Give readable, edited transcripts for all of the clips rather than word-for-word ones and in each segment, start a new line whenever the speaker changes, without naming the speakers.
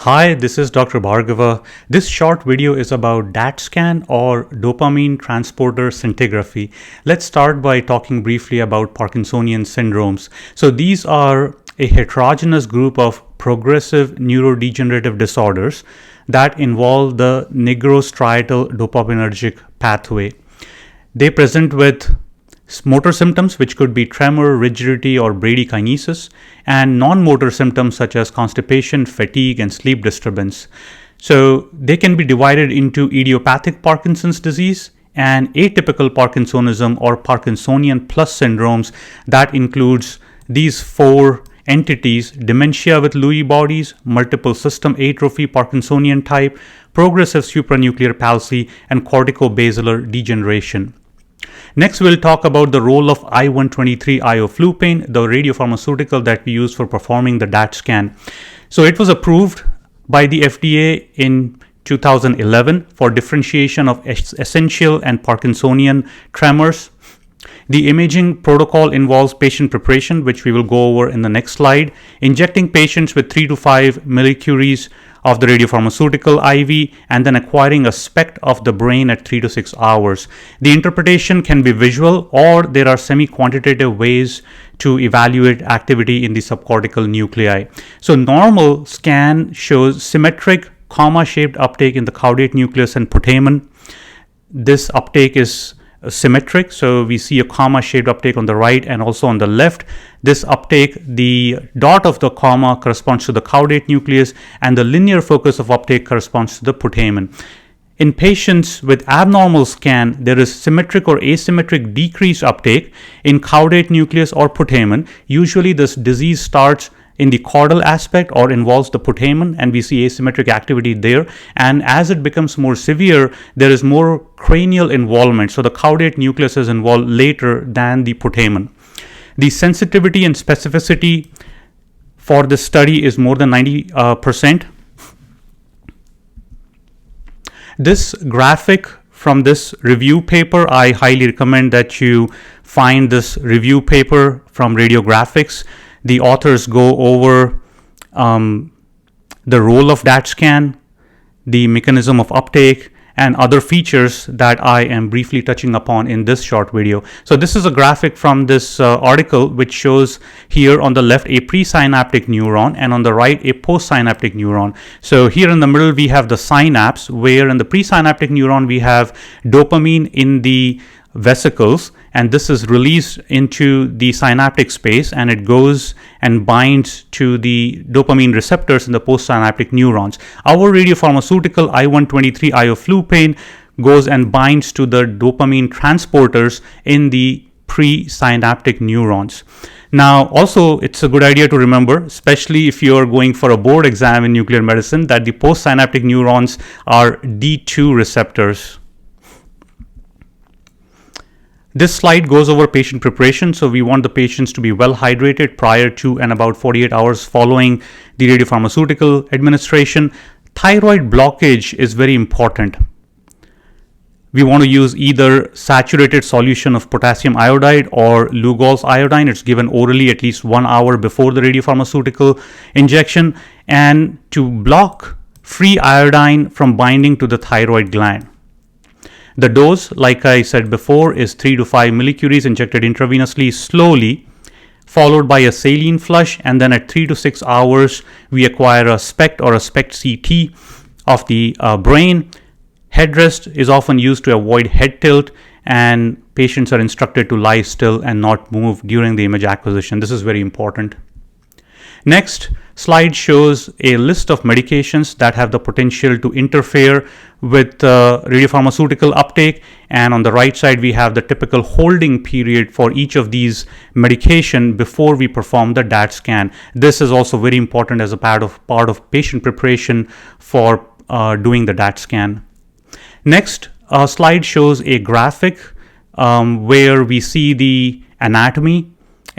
Hi, this is Dr. Bhargava. This short video is about DaT Scan or dopamine transporter scintigraphy. Let's start by talking briefly about Parkinsonian syndromes. So these are a heterogeneous group of progressive neurodegenerative disorders that involve the nigrostriatal dopaminergic pathway. They present with motor symptoms, which could be tremor, rigidity, or bradykinesis, and non-motor symptoms such as constipation, fatigue, and sleep disturbance. So they can be divided into idiopathic Parkinson's disease and atypical Parkinsonism or Parkinsonian plus syndromes. That includes these four entities: dementia with Lewy bodies, multiple system atrophy Parkinsonian type, progressive supranuclear palsy, and corticobasilar degeneration. Next, we'll talk about the role of I-123 ioflupane, the radiopharmaceutical that we use for performing the DaT scan. So it was approved by the FDA in 2011 for differentiation of essential and Parkinsonian tremors. The imaging protocol involves patient preparation, which we will go over in the next slide, injecting patients with 3 to 5 millicuries of the radiopharmaceutical IV, and then acquiring a SPECT of the brain at 3 to 6 hours. The interpretation can be visual, or there are semi-quantitative ways to evaluate activity in the subcortical nuclei. So normal scan shows symmetric comma-shaped uptake in the caudate nucleus and putamen. This uptake is symmetric, so we see a comma-shaped uptake on the right and also on the left. This uptake, the dot of the comma corresponds to the caudate nucleus, and the linear focus of uptake corresponds to the putamen. In patients with abnormal scan, there is symmetric or asymmetric decreased uptake in caudate nucleus or putamen. Usually this disease starts in the caudal aspect or involves the putamen, and we see asymmetric activity there. And as it becomes more severe, there is more cranial involvement. So the caudate nucleus is involved later than the putamen. The sensitivity and specificity for this study is more than 90%. This graphic from this review paper, I highly recommend that you find this review paper from Radiographics. The authors go over the role of DaT scan, the mechanism of uptake, and other features that I am briefly touching upon in this short video. So this is a graphic from this article, which shows here on the left a presynaptic neuron and on the right a postsynaptic neuron. So here in the middle we have the synapse, where in the presynaptic neuron we have dopamine in the vesicles, and this is released into the synaptic space, and it goes and binds to the dopamine receptors in the postsynaptic neurons. Our radiopharmaceutical I-123 ioflupane goes and binds to the dopamine transporters in the presynaptic neurons. Now, also, it's a good idea to remember, especially if you're going for a board exam in nuclear medicine, that the postsynaptic neurons are D2 receptors. This slide goes over patient preparation. So we want the patients to be well hydrated prior to and about 48 hours following the radiopharmaceutical administration. Thyroid blockage is very important. We want to use either saturated solution of potassium iodide or Lugol's iodine. It's given orally at least 1 hour before the radiopharmaceutical injection, and to block free iodine from binding to the thyroid gland. The dose, like I said before, is 3 to 5 millicuries injected intravenously slowly, followed by a saline flush, and then at 3 to 6 hours, we acquire a SPECT or a SPECT CT of the brain. Headrest is often used to avoid head tilt, and patients are instructed to lie still and not move during the image acquisition. This is very important. Next slide shows a list of medications that have the potential to interfere with radiopharmaceutical uptake, and on the right side we have the typical holding period for each of these medication before we perform the DaT scan. This is also very important as a part of patient preparation for doing the DaT scan. Next slide shows a graphic where we see the anatomy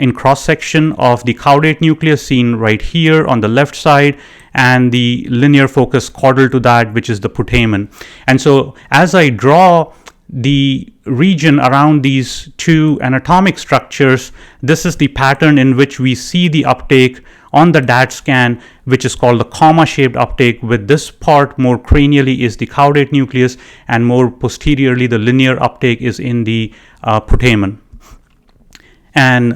in cross-section of the caudate nucleus seen right here on the left side, and the linear focus caudal to that, which is the putamen. And so as I draw the region around these two anatomic structures, this is the pattern in which we see the uptake on the DaT scan, which is called the comma-shaped uptake, with this part more cranially is the caudate nucleus and more posteriorly the linear uptake is in the putamen. And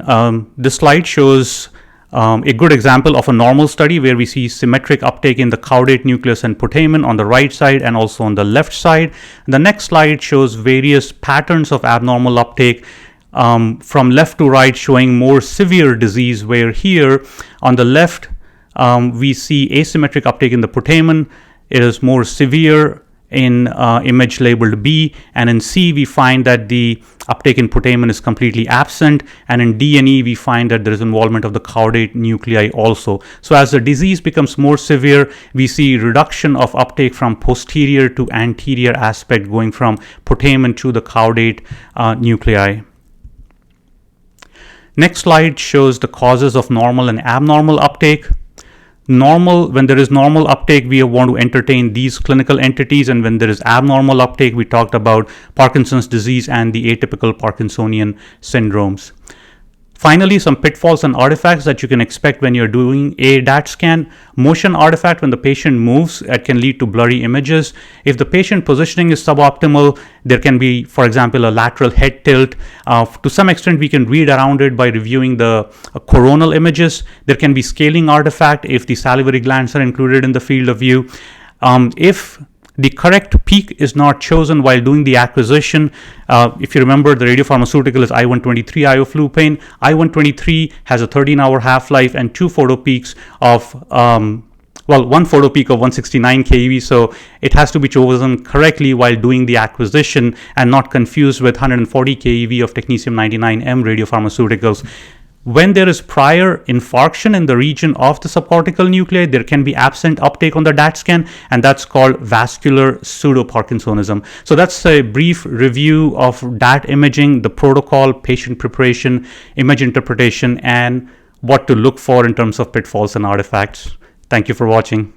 this slide shows a good example of a normal study where we see symmetric uptake in the caudate nucleus and putamen on the right side and also on the left side. The next slide shows various patterns of abnormal uptake from left to right, showing more severe disease, where here on the left we see asymmetric uptake in the putamen. It is more severe in image labeled B, and in C we find that the uptake in putamen is completely absent, and in D and E we find that there is involvement of the caudate nuclei also. So as the disease becomes more severe, we see reduction of uptake from posterior to anterior aspect, going from putamen to the caudate nuclei. Next slide shows the causes of normal and abnormal uptake. When there is normal uptake, we want to entertain these clinical entities, and when there is abnormal uptake, we talked about Parkinson's disease and the atypical Parkinsonian syndromes. Finally, some pitfalls and artifacts that you can expect when you're doing a DaT scan. Motion artifact: when the patient moves, it can lead to blurry images. If the patient positioning is suboptimal, there can be, for example, a lateral head tilt. To some extent, we can read around it by reviewing the coronal images. There can be scaling artifact if the salivary glands are included in the field of view. If the correct peak is not chosen while doing the acquisition. If you remember, the radiopharmaceutical is I-123 ioflupane. I-123 has a 13-hour half-life and two photo peaks of, one photo peak of 169 keV. So it has to be chosen correctly while doing the acquisition and not confused with 140 keV of technetium-99m radiopharmaceuticals. When there is prior infarction in the region of the subcortical nuclei, there can be absent uptake on the DaT scan, and that's called vascular pseudoparkinsonism. So that's a brief review of DaT imaging, the protocol, patient preparation, image interpretation, and what to look for in terms of pitfalls and artifacts. Thank you for watching.